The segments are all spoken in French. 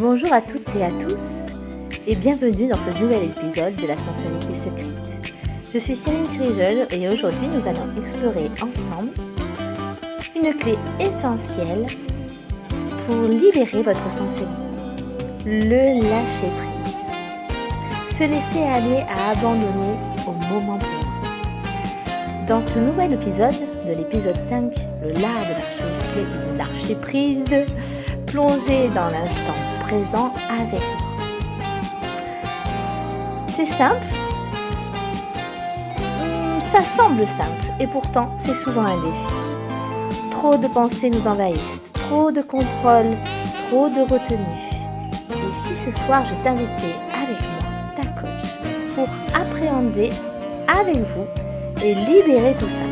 Bonjour à toutes et à tous et bienvenue dans ce nouvel épisode de la sensualité secrète. Je suis Céline Sirigel et aujourd'hui nous allons explorer ensemble une clé essentielle pour libérer votre sensualité, le lâcher prise. Se laisser aller à abandonner au moment présent. Dans ce nouvel épisode, de l'épisode 5, le l'art de lâcher prise, plongez dans l'instant présent avec moi. C'est simple, ça semble simple et pourtant c'est souvent un défi. Trop de pensées nous envahissent, trop de contrôle, trop de retenue. Et si ce soir je t'invitais avec moi, ta coach, pour appréhender avec vous et libérer tout ça,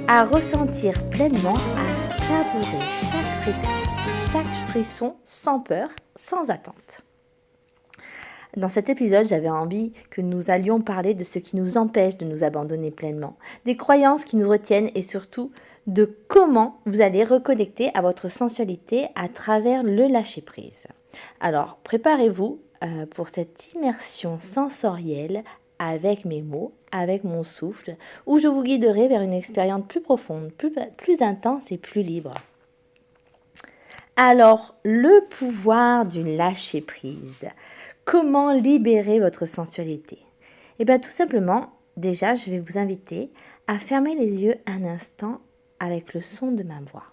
à ressentir pleinement, à savourer chaque frisson sans peur, sans attente. Dans cet épisode, j'avais envie que nous allions parler de ce qui nous empêche de nous abandonner pleinement, des croyances qui nous retiennent et surtout de comment vous allez reconnecter à votre sensualité à travers le lâcher-prise. Alors, préparez-vous pour cette immersion sensorielle avec mes mots, avec mon souffle, où je vous guiderai vers une expérience plus profonde, plus intense et plus libre. Alors, le pouvoir du lâcher-prise. Comment libérer votre sensualité? Eh bien, tout simplement, déjà, je vais vous inviter à fermer les yeux un instant avec le son de ma voix.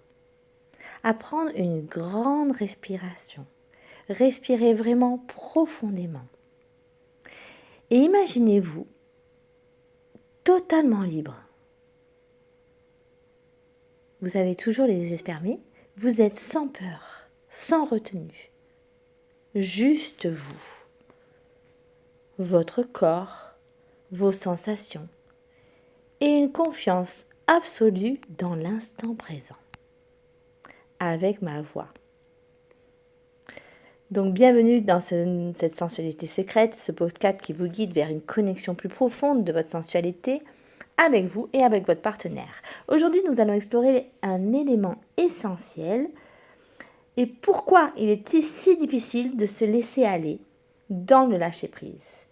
À prendre une grande respiration. Respirez vraiment profondément. Et imaginez-vous totalement libre. Vous avez toujours les yeux fermés. Vous êtes sans peur, sans retenue. Juste vous. Votre corps, vos sensations et une confiance absolue dans l'instant présent. Avec ma voix. Donc bienvenue dans cette sensualité secrète, ce podcast qui vous guide vers une connexion plus profonde de votre sensualité avec vous et avec votre partenaire. Aujourd'hui, nous allons explorer un élément essentiel et pourquoi il est si difficile de se laisser aller dans le lâcher-prise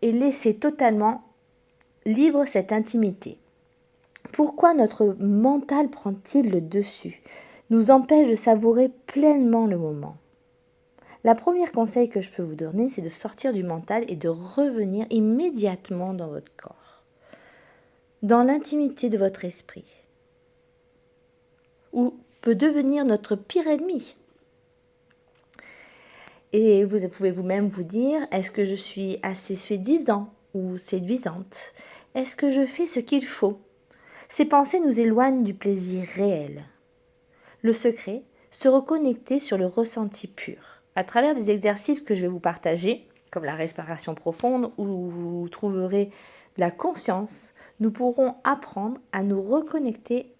et laisser totalement libre cette intimité. Pourquoi notre mental prend-il le dessus, nous empêche de savourer pleinement le moment? La première conseil que je peux vous donner, c'est de sortir du mental et de revenir immédiatement dans votre corps, dans l'intimité de votre esprit, où peut devenir notre pire ennemi. Et vous pouvez vous-même vous dire, est-ce que je suis assez séduisant ou séduisante? Est-ce que je fais ce qu'il faut? Ces pensées nous éloignent du plaisir réel. Le secret, se reconnecter sur le ressenti pur. À travers des exercices que je vais vous partager, comme la respiration profonde, où vous trouverez de la conscience, nous pourrons apprendre à nous reconnecter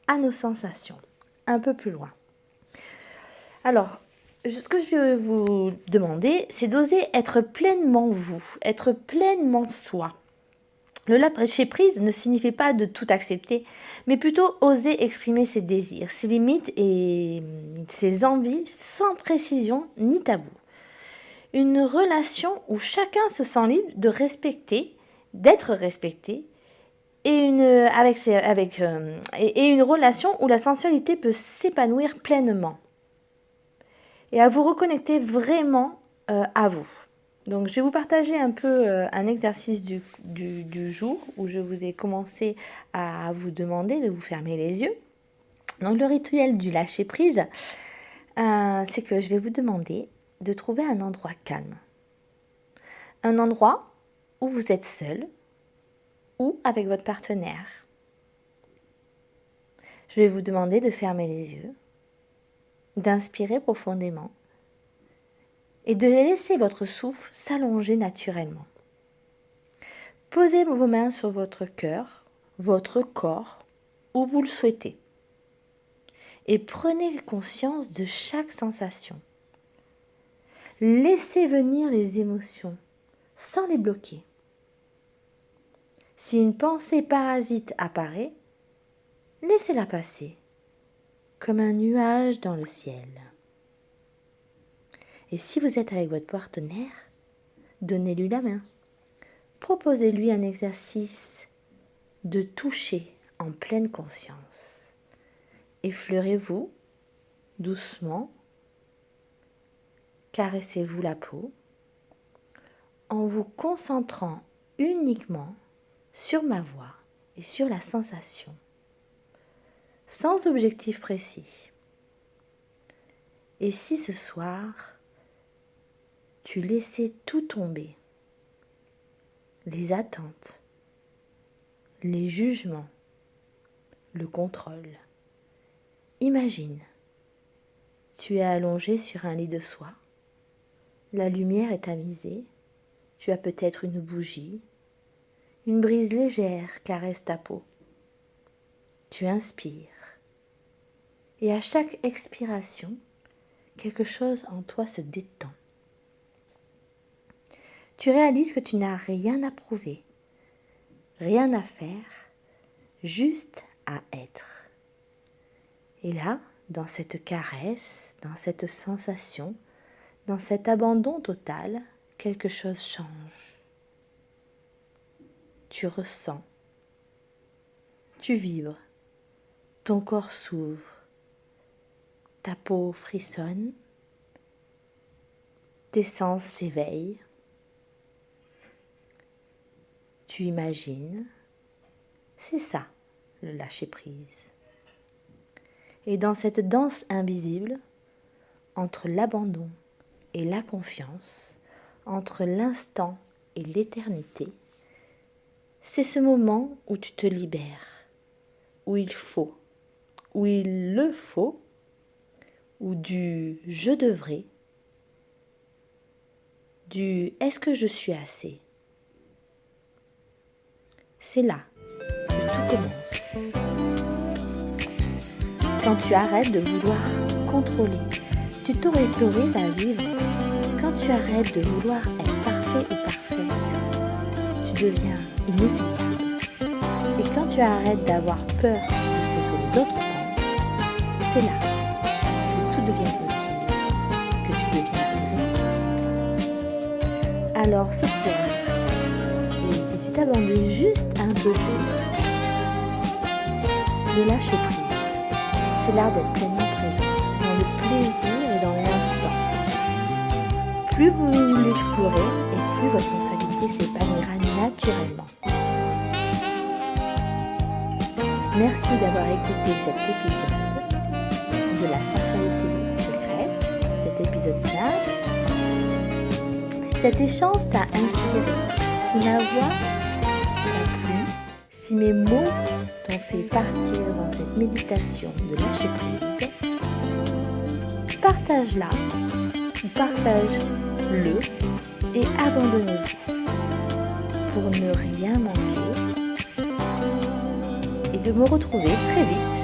à nos sensations, un peu plus loin. Alors, ce que je vais vous demander, c'est d'oser être pleinement vous, être pleinement soi. Le lâcher-prise ne signifie pas de tout accepter, mais plutôt oser exprimer ses désirs, ses limites et ses envies sans précision ni tabou. Une relation où chacun se sent libre de respecter, d'être respecté, et une relation où la sensualité peut s'épanouir pleinement. Et à vous reconnecter vraiment à vous. Donc, je vais vous partager un peu un exercice du jour où je vous ai commencé à vous demander de vous fermer les yeux. Donc, le rituel du lâcher-prise, c'est que je vais vous demander de trouver un endroit calme. Un endroit où vous êtes seul ou avec votre partenaire. Je vais vous demander de fermer les yeux, d'inspirer profondément et de laisser votre souffle s'allonger naturellement. Posez vos mains sur votre cœur, votre corps, où vous le souhaitez. Et prenez conscience de chaque sensation. Laissez venir les émotions, sans les bloquer. Si une pensée parasite apparaît, laissez-la passer, comme un nuage dans le ciel. Et si vous êtes avec votre partenaire, donnez-lui la main. Proposez-lui un exercice de toucher en pleine conscience. Effleurez-vous doucement, caressez-vous la peau en vous concentrant uniquement sur ma voix et sur la sensation, sans objectif précis. Et si ce soir, tu laissais tout tomber, les attentes, les jugements, le contrôle. Imagine, tu es allongé sur un lit de soie, la lumière est tamisée, tu as peut-être une bougie, une brise légère caresse ta peau. Tu inspires et à chaque expiration, quelque chose en toi se détend. Tu réalises que tu n'as rien à prouver, rien à faire, juste à être. Et là, dans cette caresse, dans cette sensation, dans cet abandon total, quelque chose change. Tu ressens, tu vibres, ton corps s'ouvre, ta peau frissonne, tes sens s'éveillent. Tu imagines, c'est ça, le lâcher-prise. Et dans cette danse invisible, entre l'abandon et la confiance, entre l'instant et l'éternité, c'est ce moment où tu te libères, où il faut, où il le faut, où du « je devrais », du « est-ce que je suis assez ?» C'est là que tout commence. Quand tu arrêtes de vouloir contrôler, tu t'autorises à vivre. Quand tu arrêtes de vouloir être parfait ou parfaite, tu deviens inévitable. Et quand tu arrêtes d'avoir peur de ce que les autres pensent, c'est là que tout devient possible, que tu deviens irrésistible. Alors ce soir, si tu t'abandonnes juste un peu plus, le lâcher prise, c'est l'art d'être pleinement présent, dans le plaisir et dans l'instant. Plus vous l'explorez et plus votre sensualité s'épanouira naturellement. Merci d'avoir écouté cet épisode de la sensualité secrète, cet épisode simple. Si cet échange t'a inspiré, si ma voix t'a plu, si mes mots t'ont fait partir dans cette méditation de lâcher prise, partage-la ou partage-le et abandonnez-vous pour ne rien manquer et de me retrouver très vite